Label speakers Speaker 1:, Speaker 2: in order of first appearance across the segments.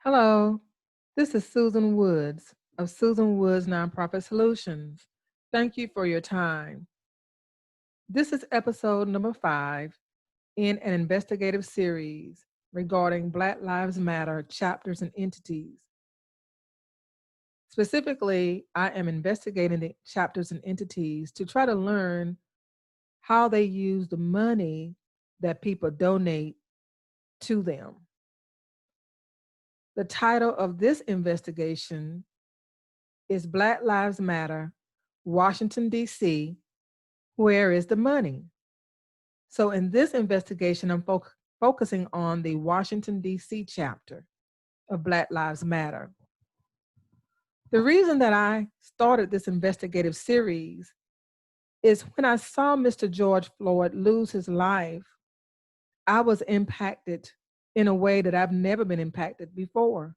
Speaker 1: Hello, this is Susan Woods of Susan Woods Nonprofit Solutions. Thank you for your time. This is episode number 5 in an investigative series regarding Black Lives Matter chapters and entities. Specifically, I am investigating the chapters and entities to try to learn how they use the money that people donate to them. The title of this investigation is Black Lives Matter, Washington, D.C., Where is the Money? So in this investigation, I'm focusing on the Washington, D.C. chapter of Black Lives Matter. The reason that I started this investigative series is when I saw Mr. George Floyd lose his life, I was impacted in a way that I've never been impacted before.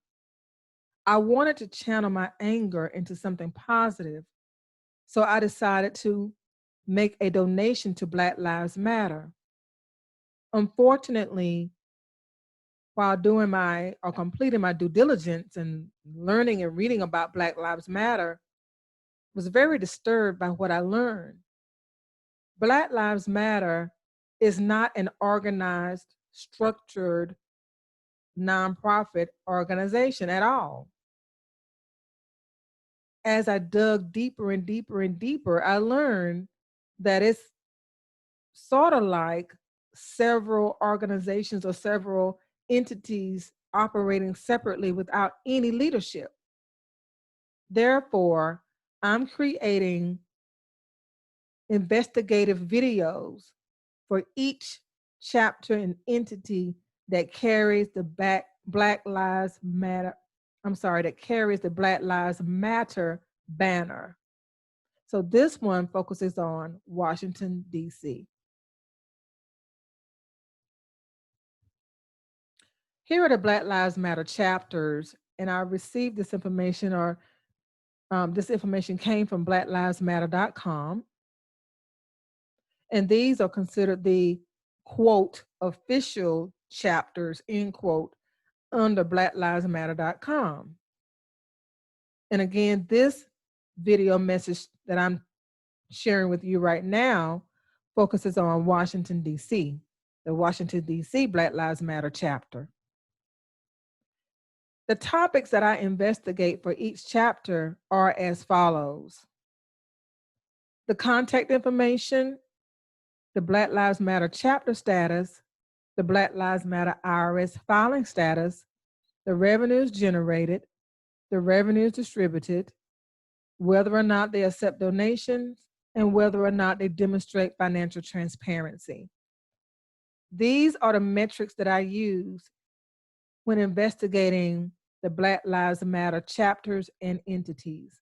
Speaker 1: I wanted to channel my anger into something positive, so I decided to make a donation to Black Lives Matter. Unfortunately, while completing my due diligence and learning and reading about Black Lives Matter, was very disturbed by what I learned. Black Lives Matter is not an organized, structured, nonprofit organization at all. As I dug deeper and deeper and deeper, I learned that it's sort of like several organizations or several entities operating separately without any leadership. Therefore, I'm creating investigative videos for each chapter and entity that carries the Black Lives Matter, that carries the Black Lives Matter banner. So this one focuses on Washington, D.C. Here are the Black Lives Matter chapters, and I received this information, this information came from blacklivesmatter.com. And these are considered the, quote, official chapters, end quote, under blacklivesmatter.com. And again, this video message that I'm sharing with you right now focuses on Washington, D.C., the Washington, D.C. Black Lives Matter chapter. The topics that I investigate for each chapter are as follows: the contact information, the Black Lives Matter chapter status, the Black Lives Matter IRS filing status, the revenues generated, the revenues distributed, whether or not they accept donations, and whether or not they demonstrate financial transparency. These are the metrics that I use when investigating the Black Lives Matter chapters and entities.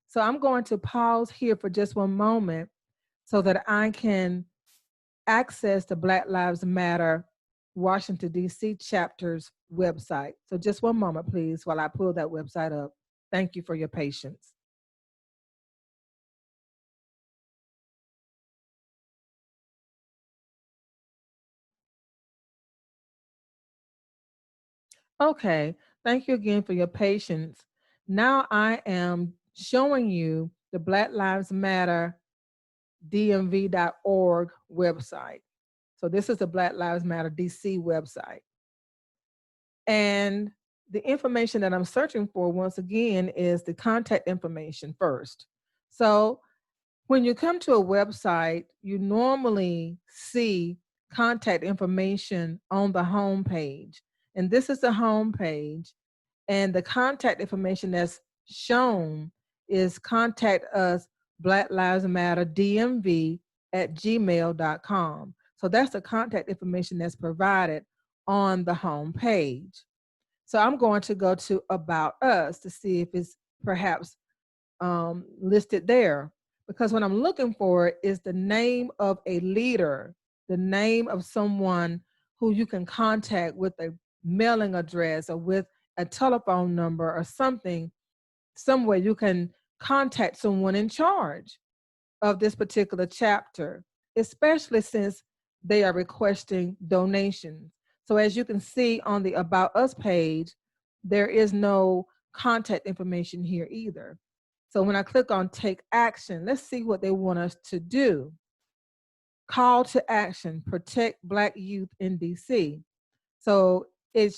Speaker 1: So I'm going to pause here for just one moment so that I can access the Black Lives Matter Washington, D.C. chapter's website. So just one moment, please, while I pull that website up. Thank you for your patience. Okay, thank you again for your patience. Now I am showing you the Black Lives Matter DMV.org website. So this is the Black Lives Matter DC website. And the information that I'm searching for, once again, is the contact information first. So when you come to a website, you normally see contact information on the home page. And this is the home page. And the contact information that's shown is contact us, Black Lives Matter DMV at gmail.com. So that's the contact information that's provided on the home page. So I'm going to go to About Us to see if it's perhaps listed there. Because what I'm looking for is the name of a leader, the name of someone who you can contact with a mailing address or with a telephone number or something, somewhere you can contact someone in charge of this particular chapter, especially since they are requesting donations. So as you can see on the About Us page, there is no contact information here either. So when I click on take action, let's see what they want us to do. Call to action, protect Black youth in DC. So it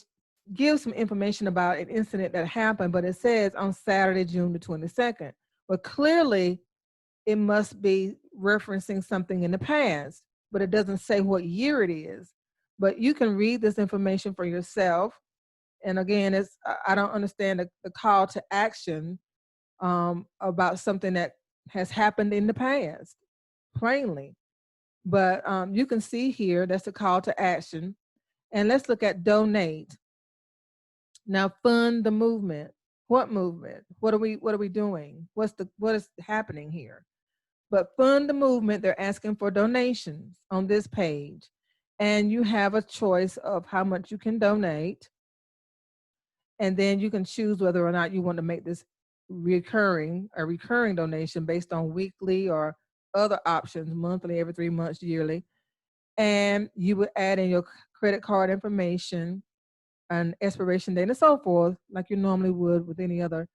Speaker 1: gives some information about an incident that happened, but it says on Saturday, June the 22nd. But clearly it must be referencing something in the past, but it doesn't say what year it is. But you can read this information for yourself. And again, I don't understand the call to action about something that has happened in the past, plainly. But you can see here, that's the call to action. And let's look at donate. Now fund the movement. What movement? What are we doing? What is happening here? But fund the movement, they're asking for donations on this page. And you have a choice of how much you can donate. And then you can choose whether or not you want to make this a recurring donation based on weekly or other options, monthly, every 3 months, yearly. And you would add in your credit card information and expiration date and so forth, like you normally would with any other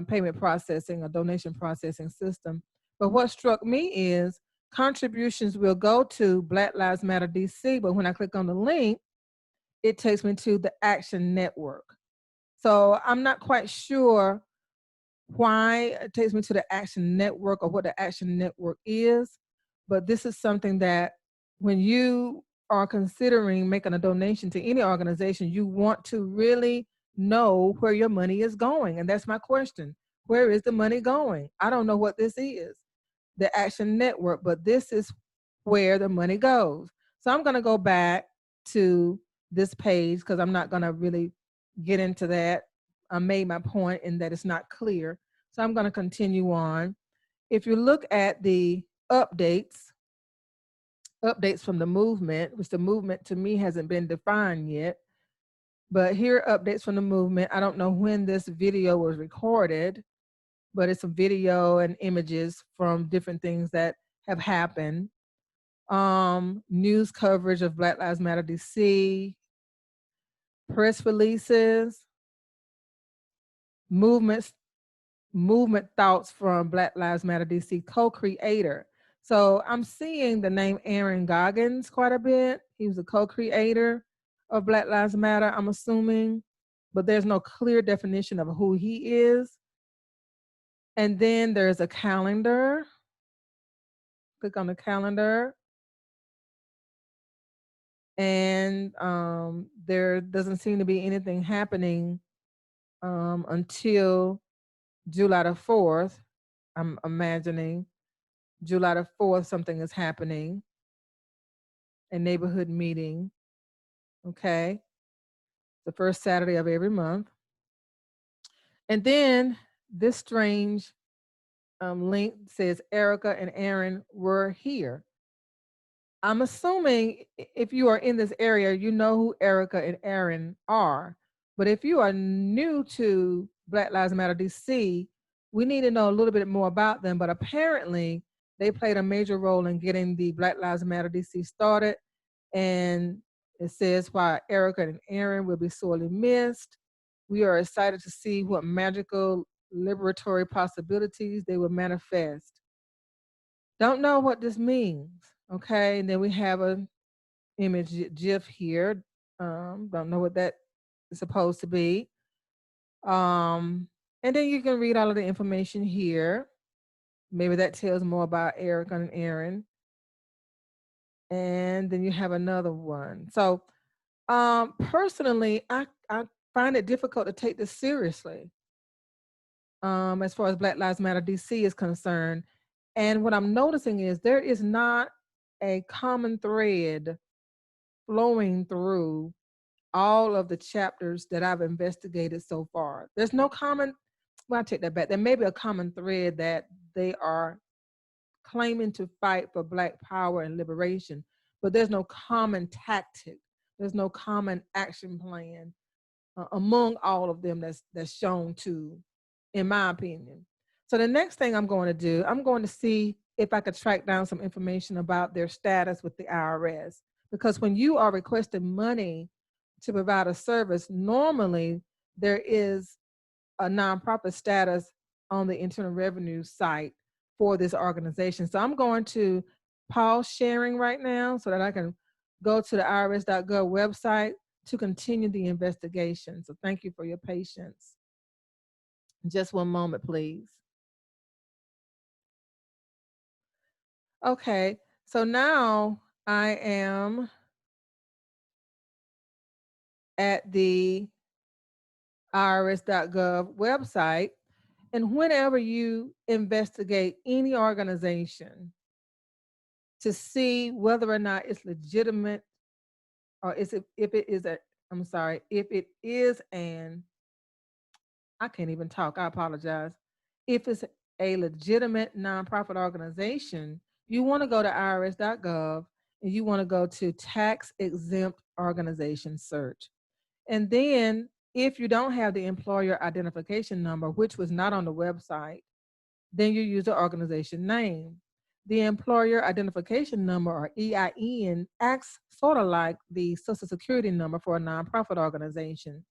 Speaker 1: payment processing or donation processing system. But what struck me is contributions will go to Black Lives Matter DC, but when I click on the link, it takes me to the Action Network. So I'm not quite sure why it takes me to the Action Network or what the Action Network is, but this is something that when you are considering making a donation to any organization, you want to really know where your money is going. And that's my question. Where is the money going? I don't know what this is, the Action Network, but this is where the money goes. So I'm going to go back to this page because I'm not going to really get into that. I made my point in that it's not clear. So I'm going to continue on. If you look at the updates from the movement, which the movement to me hasn't been defined yet, but here are updates from the movement. I don't know when this video was recorded, but it's a video and images from different things that have happened. News coverage of Black Lives Matter DC, press releases, movement thoughts from Black Lives Matter DC co-creator. So I'm seeing the name Aaron Goggins quite a bit. He was a co-creator of Black Lives Matter, I'm assuming, but there's no clear definition of who he is. And then there's a calendar. Click on the calendar. And there doesn't seem to be anything happening until July the 4th. I'm imagining July the 4th, something is happening, a neighborhood meeting, okay? The first Saturday of every month. And then this strange link says Erica and Aaron were here. I'm assuming if you are in this area, you know who Erica and Aaron are. But if you are new to Black Lives Matter DC, we need to know a little bit more about them. But apparently, they played a major role in getting the Black Lives Matter DC started. And it says, while Erica and Aaron will be sorely missed, we are excited to see what magical liberatory possibilities they will manifest. Don't know what this means, okay? And then we have an image GIF here. Don't know what that is supposed to be. And then you can read all of the information here. Maybe that tells more about Erica and Aaron. And then you have another one. So personally, I find it difficult to take this seriously as far as Black Lives Matter DC is concerned. And what I'm noticing is there is not a common thread flowing through all of the chapters that I've investigated so far. There's no common, well, I take that back. There may be a common thread that they are claiming to fight for Black power and liberation, but there's no common tactic. There's no common action plan among all of them that's shown to, in my opinion. So the next thing I'm going to do, I'm going to see if I could track down some information about their status with the IRS. Because when you are requesting money to provide a service, normally there is a nonprofit status on the Internal Revenue site for this organization. So I'm going to pause sharing right now so that I can go to the IRS.gov website to continue the investigation. So thank you for your patience. Just one moment, please. Okay, so now I am at the IRS.gov website. And whenever you investigate any organization to see whether or not it's legitimate, or is it, if it is a, I'm sorry, if it is an, I can't even talk, I apologize. If it's a legitimate nonprofit organization, you want to go to IRS.gov and you want to go to tax exempt organization search. And then if you don't have the employer identification number, which was not on the website, then you use the organization name. The employer identification number, or EIN, acts sort of like the social security number for a nonprofit organization.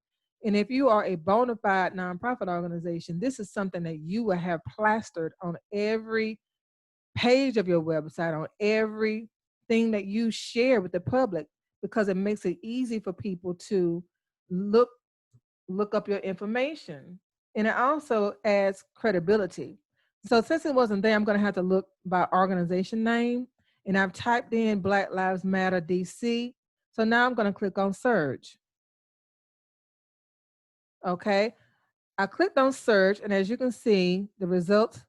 Speaker 1: And if you are a bona fide nonprofit organization, this is something that you will have plastered on every page of your website, on everything that you share with the public, because it makes it easy for people to look up your information. And it also adds credibility. So since it wasn't there, I'm going to have to look by organization name. And I've typed in Black Lives Matter DC. So now I'm going to click on search. Okay. I clicked on search, and as you can see, the results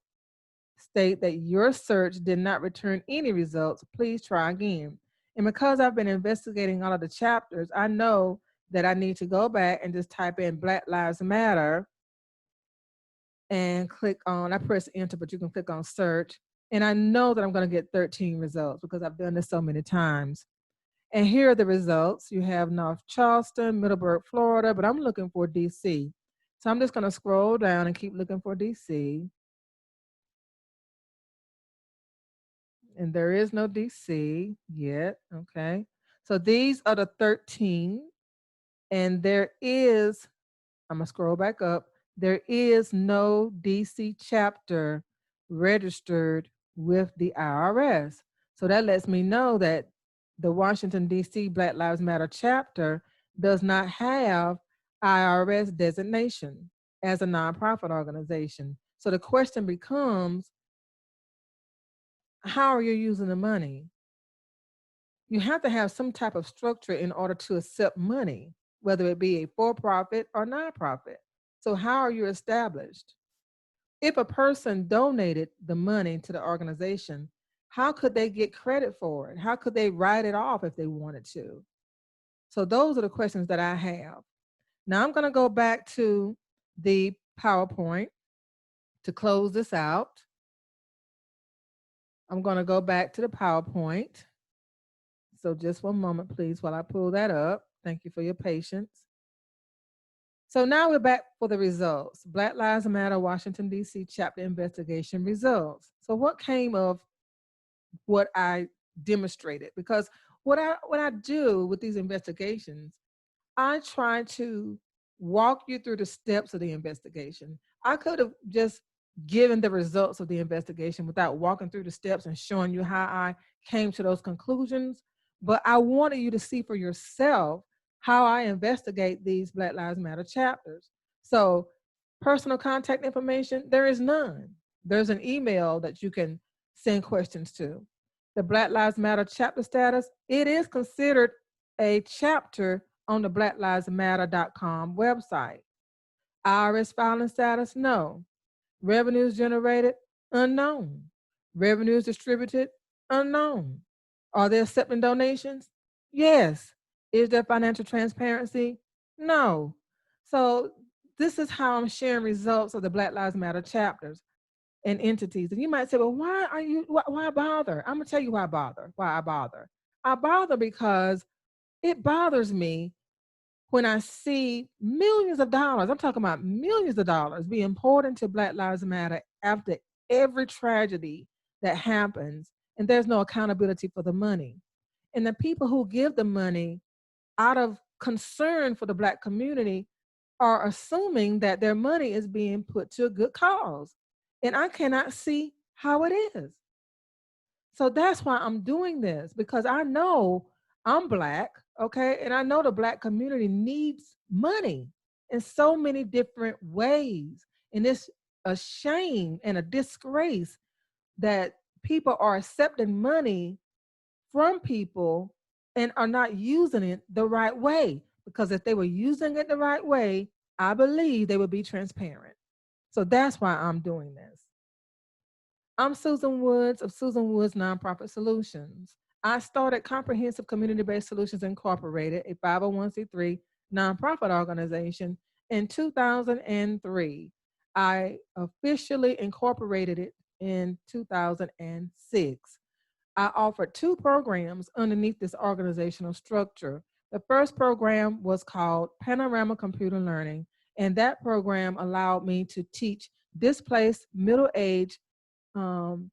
Speaker 1: state that your search did not return any results. Please try again. And because I've been investigating all of the chapters, I know that I need to go back and just type in Black Lives Matter and click on, I press enter, but you can click on search. And I know that I'm going to get 13 results because I've done this so many times. And here are the results. You have North Charleston, Middleburg, Florida, but I'm looking for DC. So I'm just going to scroll down and keep looking for DC. And there is no DC yet. Okay. So these are the 13. And there is, I'm going to scroll back up. There is no DC chapter registered with the IRS. So that lets me know that the Washington, DC Black Lives Matter chapter does not have IRS designation as a nonprofit organization. So the question becomes, how are you using the money? You have to have some type of structure in order to accept money, whether it be a for-profit or nonprofit. So how are you established? If a person donated the money to the organization, how could they get credit for it? How could they write it off if they wanted to? So those are the questions that I have. Now I'm going to go back to the PowerPoint to close this out. I'm going to go back to the PowerPoint. So just one moment, please, while I pull that up. Thank you for your patience. So now we're back for the results. Black Lives Matter Washington, D.C. chapter investigation results. So what came of what I demonstrated? Because what I do with these investigations, I try to walk you through the steps of the investigation. I could have just given the results of the investigation without walking through the steps and showing you how I came to those conclusions. But I wanted you to see for yourself how I investigate these Black Lives Matter chapters. So personal contact information, there is none. There's an email that you can send questions to. The Black Lives Matter chapter status, it is considered a chapter on the blacklivesmatter.com website. IRS filing status, no. Revenues generated, unknown. Revenues distributed, unknown. Are they accepting donations? Yes. Is there financial transparency? No. So this is how I'm sharing results of the Black Lives Matter chapters and entities. And you might say, well, why bother? I'm gonna tell you why I bother. I bother because it bothers me when I see millions of dollars, I'm talking about millions of dollars being poured into Black Lives Matter after every tragedy that happens, and there's no accountability for the money. And the people who give the money out of concern for the Black community, are assuming that their money is being put to a good cause. And I cannot see how it is. So that's why I'm doing this, because I know I'm Black, okay? And I know the Black community needs money in so many different ways. And it's a shame and a disgrace that people are accepting money from people and are not using it the right way. Because if they were using it the right way, I believe they would be transparent. So that's why I'm doing this. I'm Susan Woods of Susan Woods Nonprofit Solutions. I started Comprehensive Community-Based Solutions Incorporated, a 501c3 nonprofit organization, in 2003. I officially incorporated it in 2006. I offered two programs underneath this organizational structure. The first program was called Panorama Computer Learning, and that program allowed me to teach displaced middle-aged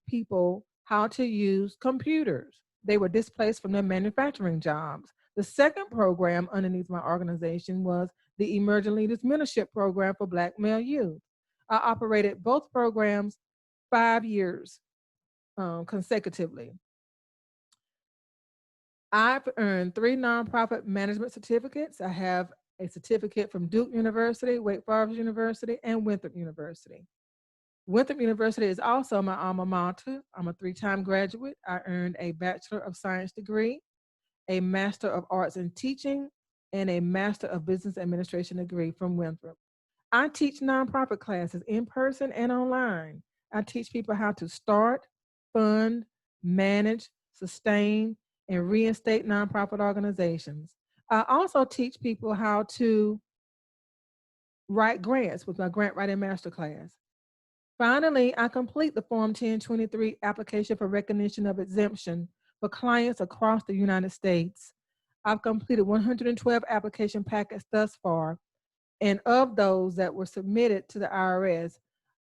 Speaker 1: people how to use computers. They were displaced from their manufacturing jobs. The second program underneath my organization was the Emerging Leaders Mentorship Program for Black male youth. I operated both programs 5 years consecutively. I've earned 3 nonprofit management certificates. I have a certificate from Duke University, Wake Forest University, and Winthrop University. Winthrop University is also my alma mater. I'm a 3-time graduate. I earned a Bachelor of Science degree, a Master of Arts in Teaching, and a Master of Business Administration degree from Winthrop. I teach nonprofit classes in person and online. I teach people how to start, fund, manage, sustain, and reinstate nonprofit organizations. I also teach people how to write grants with my grant writing masterclass. Finally, I complete the Form 1023 application for recognition of exemption for clients across the United States. I've completed 112 application packets thus far, and of those that were submitted to the IRS,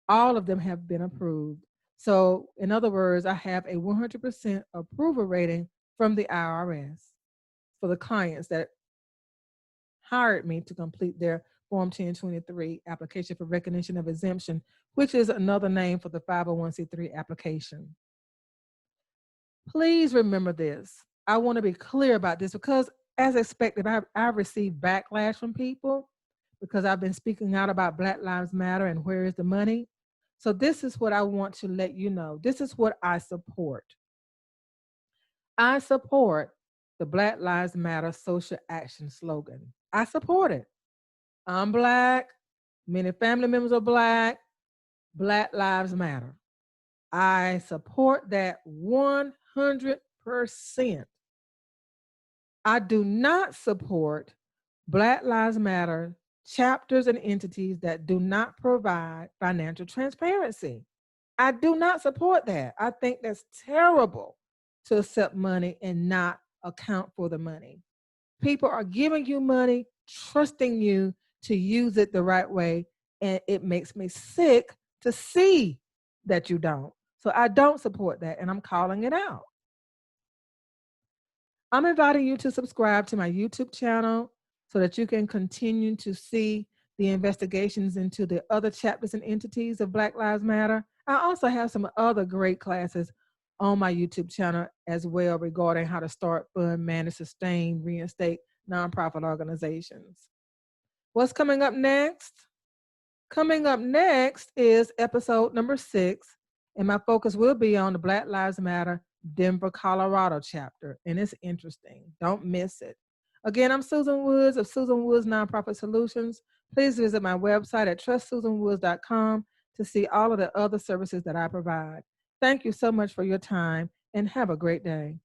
Speaker 1: all of them have been approved. So, in other words, I have a 100% approval rating from the IRS for the clients that hired me to complete their Form 1023 application for recognition of exemption, which is another name for the 501c3 application. Please remember this. I want to be clear about this because, as expected, I've received backlash from people because I've been speaking out about Black Lives Matter and where is the money. So this is what I want to let you know. This is what I support. I support the Black Lives Matter social action slogan. I support it. I'm Black, many family members are Black, Black Lives Matter. I support that 100%. I do not support Black Lives Matter chapters and entities that do not provide financial transparency. I do not support that. I think that's terrible to accept money and not account for the money. People are giving you money, trusting you to use it the right way, and it makes me sick to see that you don't. So I don't support that, and I'm calling it out. I'm inviting you to subscribe to my YouTube channel so that you can continue to see the investigations into the other chapters and entities of Black Lives Matter. I also have some other great classes on my YouTube channel as well regarding how to start, fund, manage, sustain, reinstate nonprofit organizations. What's coming up next? Coming up next is episode number 6, and my focus will be on the Black Lives Matter Denver, Colorado chapter, and it's interesting. Don't miss it. Again, I'm Susan Woods of Susan Woods Nonprofit Solutions. Please visit my website at trustsusanwoods.com to see all of the other services that I provide. Thank you so much for your time, and have a great day.